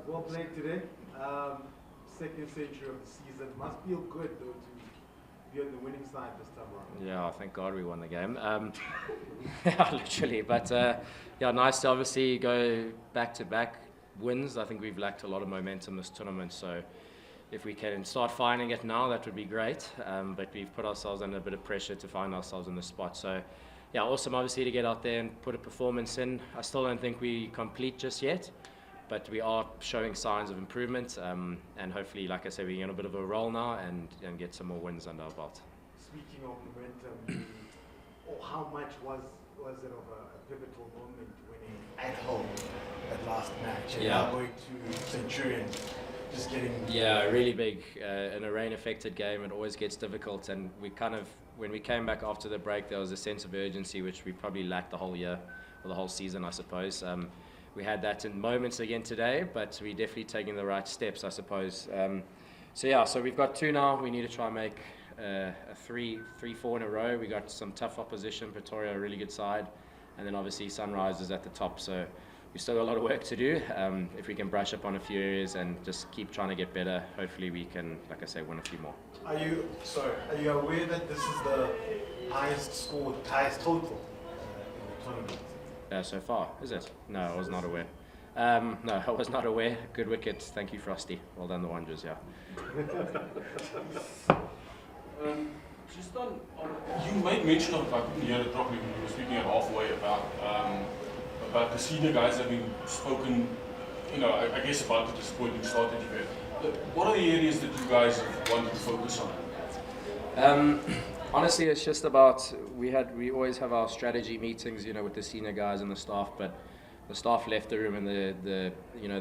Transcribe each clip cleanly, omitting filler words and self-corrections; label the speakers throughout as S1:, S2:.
S1: Well played today. Second century of the season. Must feel good though to be on the winning side this time around.
S2: Yeah, thank God we won the game. Yeah, literally. But yeah, nice to obviously go back-to-back wins. I think we've lacked a lot of momentum this tournament, so if we can start finding it now, that would be great. But we've put ourselves under a bit of pressure to find ourselves in the spot. So yeah, awesome obviously to get out there and put a performance in. I still don't think we complete just yet, but we are showing signs of improvement, and hopefully, like I say, we're in a bit of a roll now and get some more wins under our belt.
S1: Speaking of momentum, how much was it of a pivotal moment winning at home that last match? And now going to Centurion, just getting...
S2: Yeah, really big. In a rain-affected game, it always gets difficult, and we kind of, when we came back after the break, there was a sense of urgency which we probably lacked the whole year, or the whole season, I suppose. We had that in moments again today, but we're definitely taking the right steps, I suppose. So we've got 2 now. We need to try and make a 3-4 in a row. We got some tough opposition. Pretoria, a really good side, and then obviously Sunrise is at the top. So we still got a lot of work to do. If we can brush up on a few areas and just keep trying to get better, hopefully we can, like I say, win a few more.
S1: Are you aware that this is the highest total in the tournament?
S2: So far, is it? No, I was not aware. No, I was not aware. Good wicket. Thank you, Frosty. Well done, the Wanderers, yeah.
S3: Just on, you made mention of, I couldn't hear it properly when you were speaking at halfway about the senior guys having spoken, I guess about the disappointing start that you've had. What are the areas that you guys have wanted to focus on?
S2: Honestly, it's just about, we always have our strategy meetings, with the senior guys and the staff, but the staff left the room and the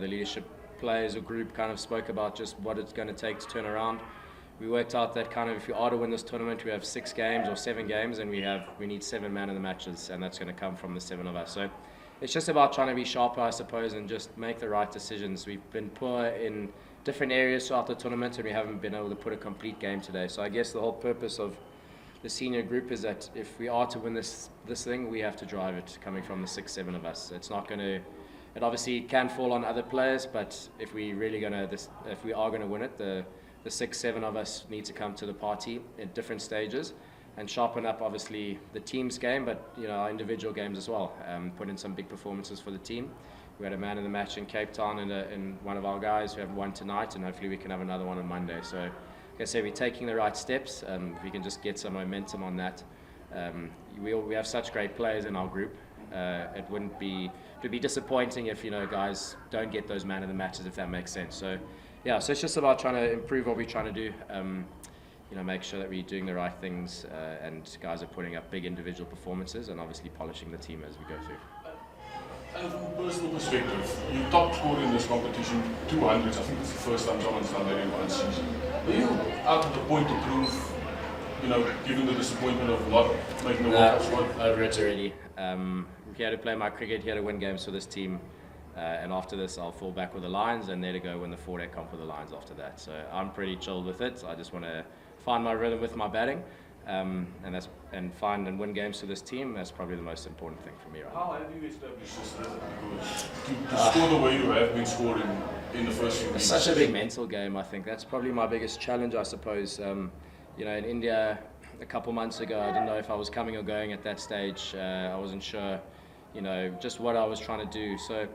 S2: leadership players or group kind of spoke about just what it's going to take to turn around. We worked out that kind of if we are to win this tournament, we have 6 games or 7 games, and we need 7 man of the matches, and that's going to come from the 7 of us. So it's just about trying to be sharper, I suppose, and just make the right decisions. We've been poor in different areas throughout the tournament, and we haven't been able to put a complete game today. So I guess the whole purpose of the senior group is that if we are to win this thing, we have to drive it, coming from the 6-7 of us. It's not going to, it obviously can fall on other players, but if we are going to win it, the 6-7 of us need to come to the party at different stages and sharpen up obviously the team's game, but our individual games as well. Put in some big performances for the team. We had a man in the match in Cape Town and one of our guys who have won tonight, and hopefully we can have another one on Monday. So like I say, we're taking the right steps. If we can just get some momentum on that. We have such great players in our group. It would be disappointing if guys don't get those man of the matches, if that makes sense. So yeah, so it's just about trying to improve what we're trying to do. Make sure that we're doing the right things, and guys are putting up big individual performances, and obviously polishing the team as we go through.
S3: And from a personal perspective, you top scorer in this competition, 200s. I think it's the first time someone's done that in one season. Are you out of the point to prove, given the disappointment of not making the World Cup squad?
S2: Over it already. Here to play my cricket, here to win games for this team, and after this I'll fall back with the Lions, and there to go win the 4-day comp with the Lions after that. So I'm pretty chilled with it. I just want to find my rhythm with my batting, and find and win games for this team. That's probably the most important thing for me right now.
S3: How have you established this rhythm? Because to score the way you have been scoring in the first few weeks.
S2: It's such a big mental game. I think that's probably my biggest challenge, I suppose. In India a couple months ago, I didn't know if I was coming or going at that stage. I wasn't sure, just what I was trying to do. So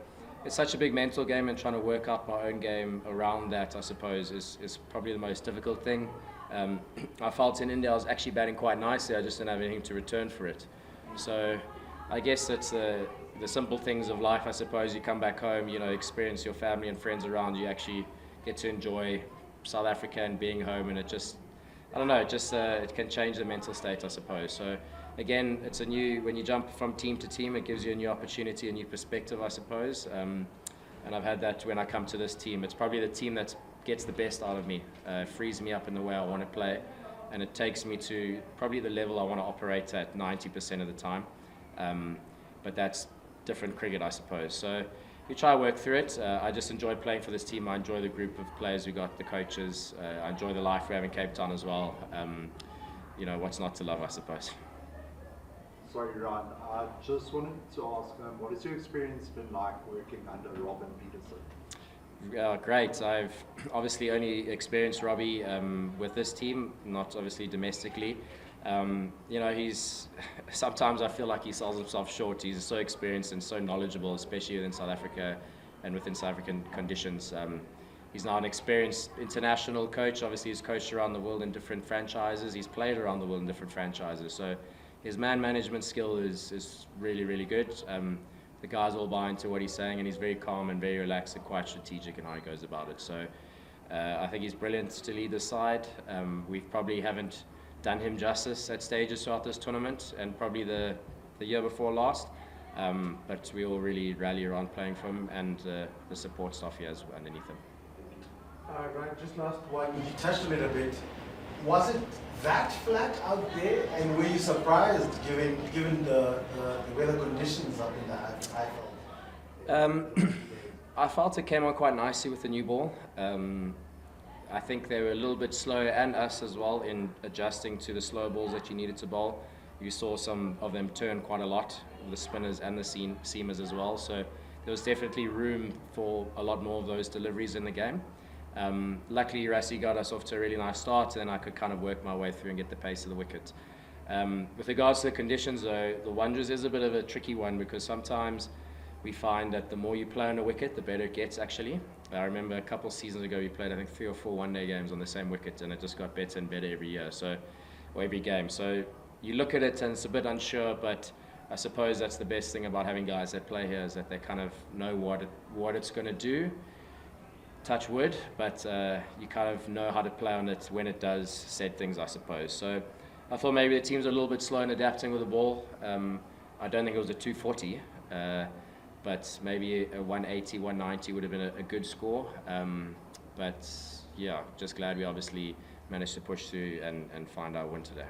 S2: it's such a big mental game, and trying to work out my own game around that, I suppose, is probably the most difficult thing. I felt in India I was actually batting quite nicely. I just didn't have anything to return for it. So I guess it's the simple things of life, I suppose. You come back home, experience your family and friends around you, actually get to enjoy South Africa and being home, and it just, I don't know, it can change the mental state, I suppose. So again, when you jump from team to team, it gives you a new opportunity, a new perspective, I suppose. And I've had that when I come to this team. It's probably the team that gets the best out of me, frees me up in the way I want to play, and it takes me to probably the level I want to operate at 90% of the time. But that's different cricket, I suppose. So we try to work through it. I just enjoy playing for this team. I enjoy the group of players we got, the coaches. I enjoy the life we have in Cape Town as well. What's not to love, I suppose.
S4: Sorry, Ron. I just wanted to ask, what has your experience been like working under Robin Peterson?
S2: Great. I've obviously only experienced Robbie with this team, not obviously domestically. He's sometimes I feel like he sells himself short. He's so experienced and so knowledgeable, especially within South Africa and within South African conditions. He's now an experienced international coach. Obviously, he's coached around the world in different franchises. He's played around the world in different franchises. So his man management skill is really, really good. The guys all buy into what he's saying, and he's very calm and very relaxed and quite strategic in how he goes about it. So I think he's brilliant to lead the side. We probably haven't done him justice at stages throughout this tournament, and probably the year before last. But we all really rally around playing for him, and the support staff he has underneath him.
S1: Right, just last one. You touched on it a bit. Was it that flat out there, and were you surprised given the weather conditions up in the Eiffel?
S2: I felt it came on quite nicely with the new ball. I think they were a little bit slow, and us as well, in adjusting to the slow balls that you needed to bowl. You saw some of them turn quite a lot, the spinners and the seamers as well. So there was definitely room for a lot more of those deliveries in the game. Luckily, Rassie got us off to a really nice start, and then I could kind of work my way through and get the pace of the wicket. With regards to the conditions, though, the wonders is a bit of a tricky one, because sometimes we find that the more you play on a wicket, the better it gets, actually. I remember a couple of seasons ago, we played, I think, 3 or 4 one-day games on the same wicket, and it just got better and better every year, or every game. So you look at it, and it's a bit unsure, but I suppose that's the best thing about having guys that play here, is that they kind of know what it's going to do. Touch wood, but you kind of know how to play on it when it does said things, I suppose. So I thought maybe the teams are a little bit slow in adapting with the ball. I don't think it was a 240, but maybe a 180, 190 would have been a good score. But yeah, just glad we obviously managed to push through and find our win today.